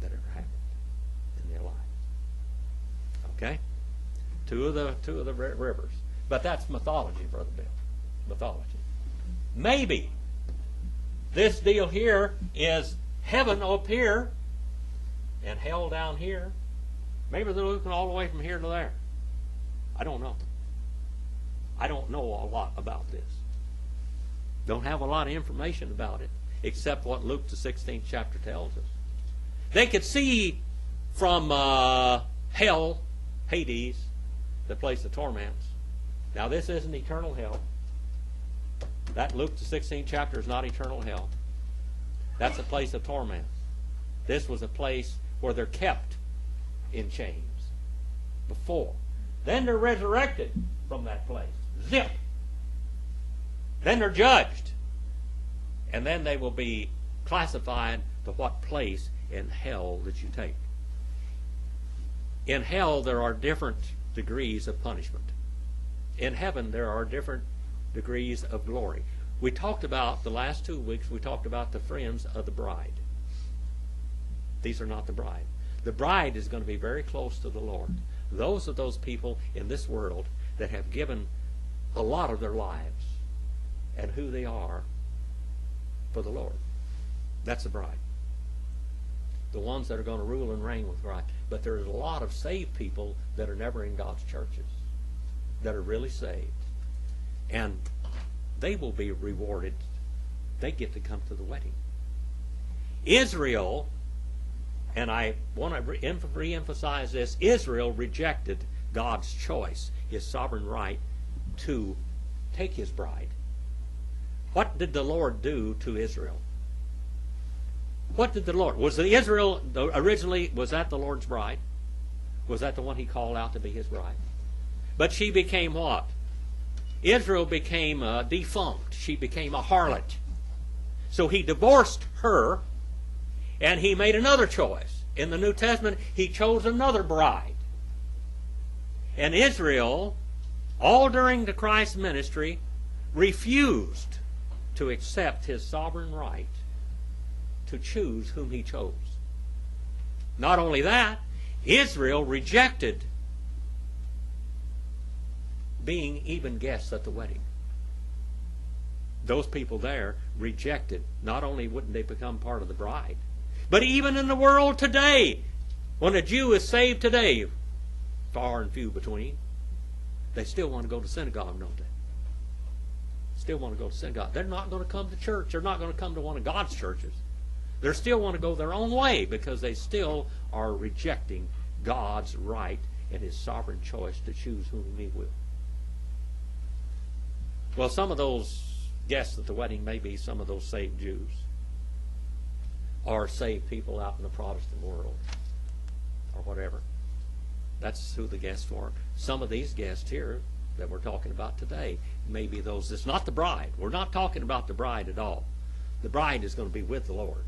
that ever happened in your life. Okay? Two of the rivers. But that's mythology, Brother Bill. Mythology. Maybe this deal here is heaven up here and hell down here. Maybe they're looking all the way from here to there. I don't know. I don't know a lot about this. Don't have a lot of information about it, except what Luke the 16th chapter tells us. They could see from hell, Hades, the place of torments. Now this isn't eternal hell. That Luke the 16th chapter is not eternal hell. That's a place of torment. This was a place where they're kept in chains before. Then they're resurrected from that place. Zip. Then they're judged. And then they will be classified to what place in hell that you take. In hell, there are different degrees of punishment. In heaven, there are different degrees of glory. We talked about, the last 2 weeks, we talked about the friends of the bride. These are not the bride. The bride is going to be very close to the Lord. Those are those people in this world that have given a lot of their lives and who they are for the Lord. That's the bride. The ones that are going to rule and reign with Christ. But there's a lot of saved people that are never in God's churches, that are really saved. And they will be rewarded. They get to come to the wedding. Israel, and I want to re-emphasize this, Israel rejected God's choice, his sovereign right to take his bride. What did the Lord do to Israel? What did the Lord? Was Israel originally, was that the Lord's bride? Was that the one he called out to be his bride? But she became what? Israel became defunct. She became a harlot. So he divorced her, and he made another choice. In the New Testament, he chose another bride. And Israel, all during the Christ ministry, refused to accept his sovereign right to choose whom he chose. Not only that, Israel rejected being even guests at the wedding. Those people there rejected. Not only wouldn't they become part of the bride, but even in the world today, when a Jew is saved today, far and few between, they still want to go to synagogue, don't they? Still want to go to synagogue. They're not going to come to church. They're not going to come to one of God's churches. They still want to go their own way because they still are rejecting God's right and his sovereign choice to choose whom he will. Well, some of those guests at the wedding may be some of those saved Jews or saved people out in the Protestant world or whatever. That's who the guests were. Some of these guests here that we're talking about today may be those. It's not the bride. We're not talking about the bride at all. The bride is going to be with the Lord.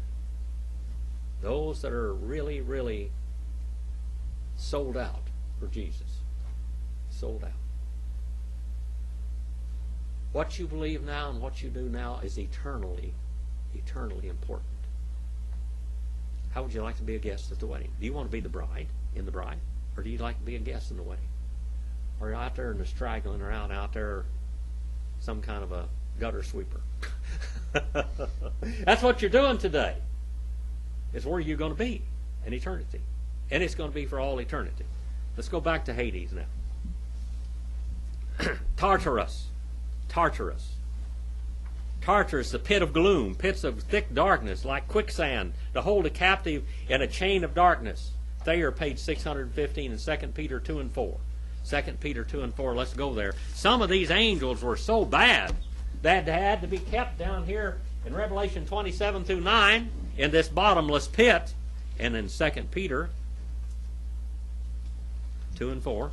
Those that are really, really sold out for Jesus. Sold out. What you believe now and what you do now is eternally important. How would you like to be a guest at the wedding? Do you want to be the bride, in the bride? Or do you like to be a guest in the wedding? Or out there in the straggling around out there, some kind of a gutter sweeper? That's what you're doing today. It's where you're going to be in eternity. And it's going to be for all eternity. Let's go back to Hades now. Tartarus, the pit of gloom, pits of thick darkness, like quicksand, to hold a captive in a chain of darkness. Thayer, page 615 in 2 Peter 2 and 4. 2 Peter 2 and 4, let's go there. Some of these angels were so bad that they had to be kept down here in Revelation 27 through 9 in this bottomless pit. And in 2 Peter 2 and 4.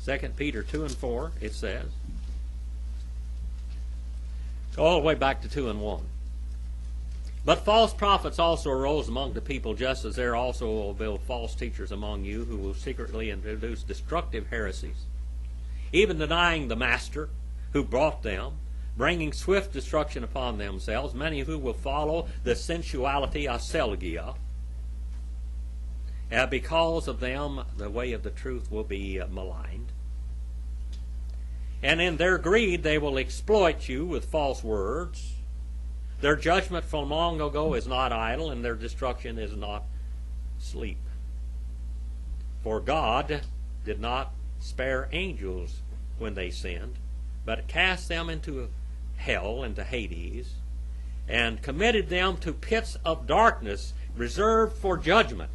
2 Peter 2 and 4, it says, all the way back to 2 and 1. But false prophets also arose among the people, just as there also will be false teachers among you who will secretly introduce destructive heresies, even denying the master who brought them, bringing swift destruction upon themselves, many who will follow the sensuality of Selgia. Because of them, the way of the truth will be maligned. And in their greed, they will exploit you with false words. Their judgment from long ago is not idle, and their destruction is not sleep. For God did not spare angels when they sinned, but cast them into hell, into Hades, and committed them to pits of darkness reserved for judgment.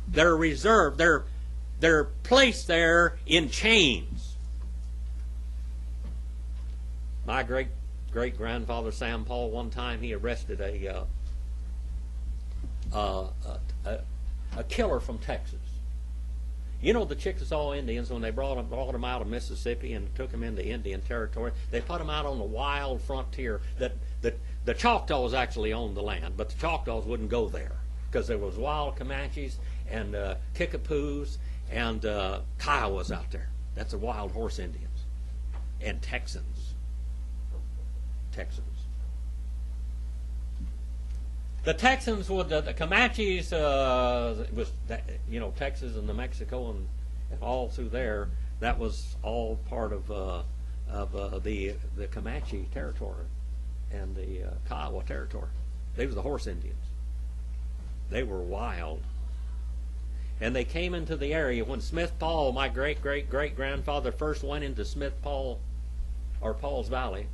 They're reserved. They're placed there in chains. My great-grandfather Sam Paul, one time he arrested a killer from Texas. You know the Chickasaw Indians, when they brought them out of Mississippi and took them into Indian territory, they put them out on the wild frontier. That the Choctaws actually owned the land, but the Choctaws wouldn't go there because there was wild Comanches and Kickapoos and Kiowas out there. That's the wild horse Indians and Texans. The Texans would, the Comanches, was, Texas and New Mexico and all through there. That was all part of the Comanche territory and the Kiowa territory. They were the horse Indians. They were wild. And they came into the area when Smith Paul, my great-great-great-grandfather, first went into Paul's Valley.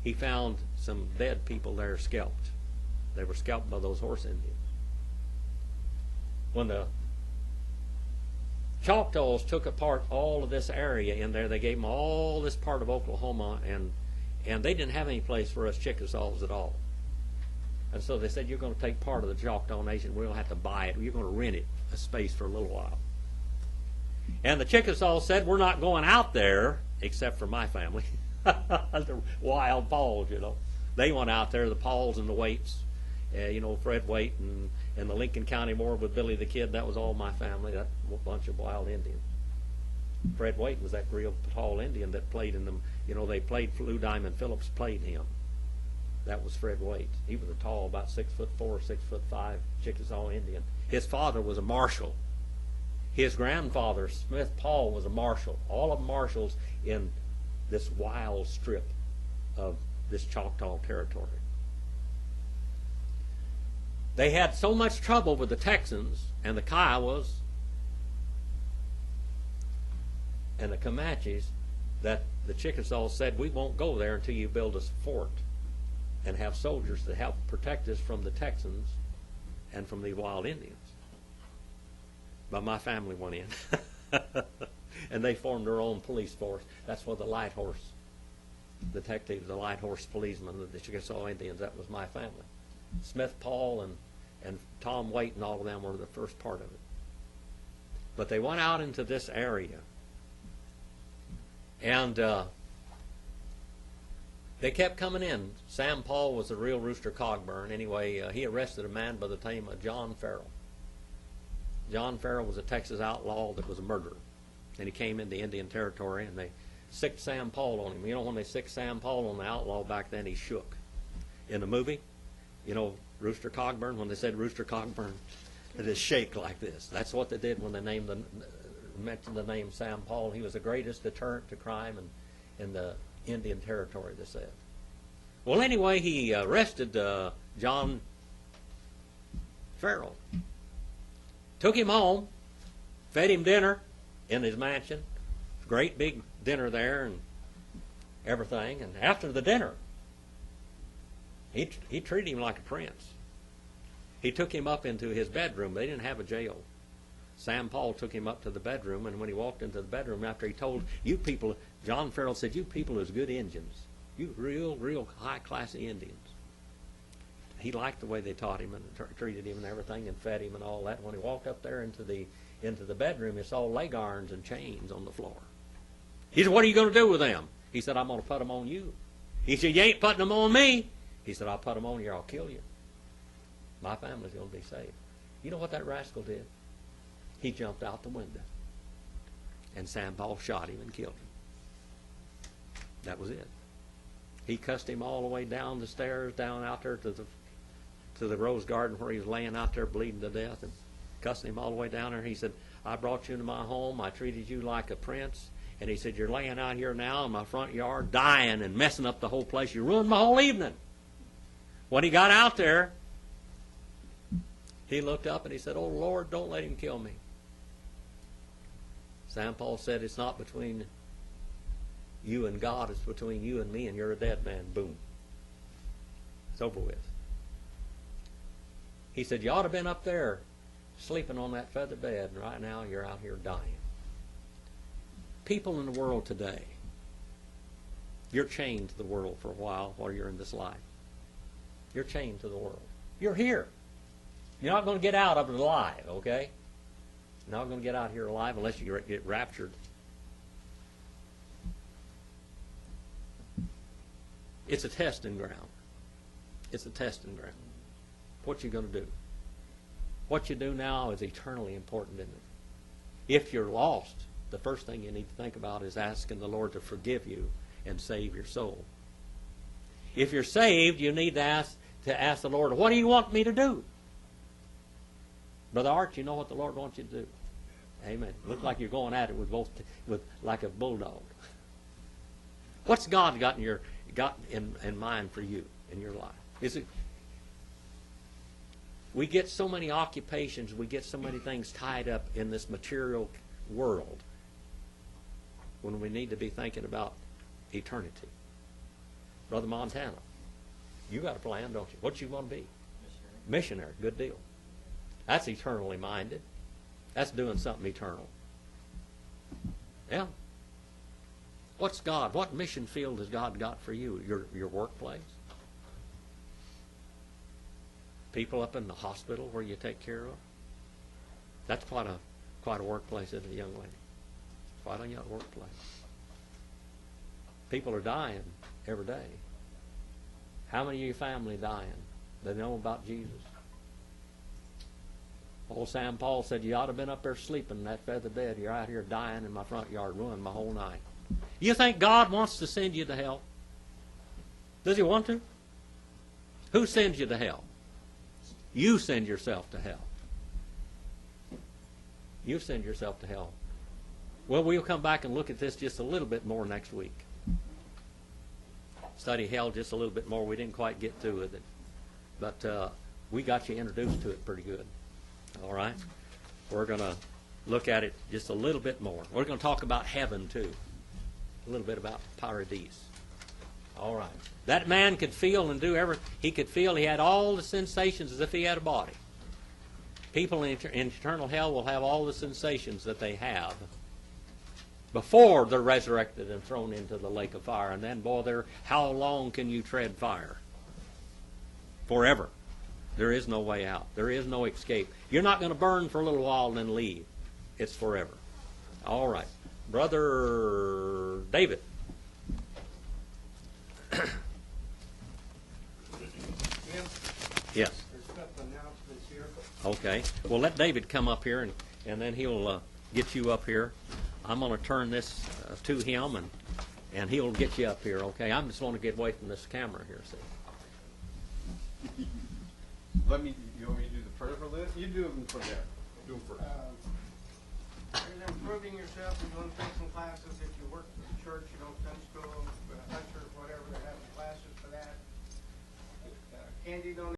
He found some dead people there scalped. They were scalped by those horse Indians. When the Choctaws took apart all of this area in there, they gave them all this part of Oklahoma, and they didn't have any place for us Chickasaws at all. And so they said, you're going to take part of the Choctaw Nation. We don't have to buy it. You're going to rent it a space for a little while. And the Chickasaws said, we're not going out there, except for my family. The wild Pauls, They went out there, the Pauls and the Waits. Fred Waite and the Lincoln County War with Billy the Kid. That was all my family, that bunch of wild Indians. Fred Waite was that real tall Indian that played in them. They played Lou Diamond Phillips played him. That was Fred Waite. He was a tall, about 6'4", 6'5" Chickasaw Indian. His father was a marshal. His grandfather, Smith Paul, was a marshal. All of them marshals in this wild strip of this Choctaw territory. They had so much trouble with the Texans and the Kiowas and the Comanches that the Chickasaws said, we won't go there until you build us a fort and have soldiers to help protect us from the Texans and from the wild Indians. But my family went in. And they formed their own police force. That's where the light horse detectives, the light horse policemen, the Chickasaw Indians, that was my family. Smith Paul and Tom Waite and all of them were the first part of it. But they went out into this area. And they kept coming in. Sam Paul was a real Rooster Cogburn. Anyway, he arrested a man by the name of John Farrell. John Farrell was a Texas outlaw that was a murderer. And he came into Indian territory, and they sicked Sam Paul on him. When they sicked Sam Paul on the outlaw back then, he shook. In the movie, Rooster Cogburn, when they said Rooster Cogburn, it just shake like this. That's what they did when they mentioned the name Sam Paul. He was the greatest deterrent to crime in the Indian territory, they said. Well, anyway, he arrested John Farrell. Took him home, fed him dinner in his mansion. Great big dinner there and everything. And after the dinner, he treated him like a prince. He took him up into his bedroom. They didn't have a jail. Sam Paul took him up to the bedroom, and when he walked into the bedroom, after he told, you people, John Farrell said, you people is good Indians. You real high-classy Indians. He liked the way they taught him and treated him and everything and fed him and all that. When he walked up there into the bedroom, he saw leg irons and chains on the floor. He said, what are you going to do with them? He said, I'm going to put them on you. He said, you ain't putting them on me. He said, I'll put them on you or I'll kill you. My family's going to be saved. You know what that rascal did? He jumped out the window. And Sam Paul shot him and killed him. That was it. He cussed him all the way down the stairs, down out there to the rose garden where he was laying out there bleeding to death, and cussed him all the way down there. He said, I brought you into my home. I treated you like a prince. And he said, you're laying out here now in my front yard, dying and messing up the whole place. You ruined my whole evening. When he got out there, he looked up and he said, oh, Lord, don't let him kill me. Sam Paul said, it's not between you and God, it's between you and me, and you're a dead man. Boom. It's over with. He said, you ought to have been up there sleeping on that feather bed, and right now you're out here dying. People in the world today, you're chained to the world for a while you're in this life. You're chained to the world. You're here. You're not going to get out of it alive, okay? Not going to get out here alive unless you get raptured. It's a testing ground. It's a testing ground. What you going to do? What you do now is eternally important, isn't it? If you're lost, the first thing you need to think about is asking the Lord to forgive you and save your soul. If you're saved, you need to ask the Lord, what do you want me to do? Brother Art, you know what the Lord wants you to do. Amen. Look like you're going at it with like a bulldog. What's God got in mind for you in your life? Is it? We get so many occupations, we get so many things tied up in this material world when we need to be thinking about eternity. Brother Montana, you got a plan, don't you? What you want to be? Missionary. Good deal. That's eternally minded. That's doing something eternal. Yeah. What's God? What mission field has God got for you? Your workplace? People up in the hospital where you take care of? That's quite a workplace, isn't it, young lady? Quite a young workplace. People are dying every day. How many of your family dying? They know about Jesus. Old Sam Paul said, you ought to have been up there sleeping in that feather bed. You're out here dying in my front yard, ruining my whole night. You think God wants to send you to hell? Does he want to? Who sends you to hell? You send yourself to hell. You send yourself to hell. Well, we'll come back and look at this just a little bit more next week. Study hell just a little bit more. We didn't quite get through with it. But we got you introduced to it pretty good. All right? We're going to look at it just a little bit more. We're going to talk about heaven, too. A little bit about paradise. All right. That man could feel and do everything. He could feel he had all the sensations as if he had a body. People in eternal hell will have all the sensations that they have before they're resurrected and thrown into the lake of fire. And then, boy, how long can you tread fire? Forever. There is no way out. There is no escape. You're not going to burn for a little while and then leave. It's forever. All right. Brother David. Yes. There's a couple announcements here. Okay. Well, let David come up here, and then he'll get you up here. I'm going to turn this to him, and he'll get you up here, okay? I just want to get away from this camera here, see. You want me to do the prayer for this? You do them from there. Do them first. You're improving yourself. You're going to take some classes. If you work for the church, Sunday school, usher, whatever, they're having classes for that. Candy donations.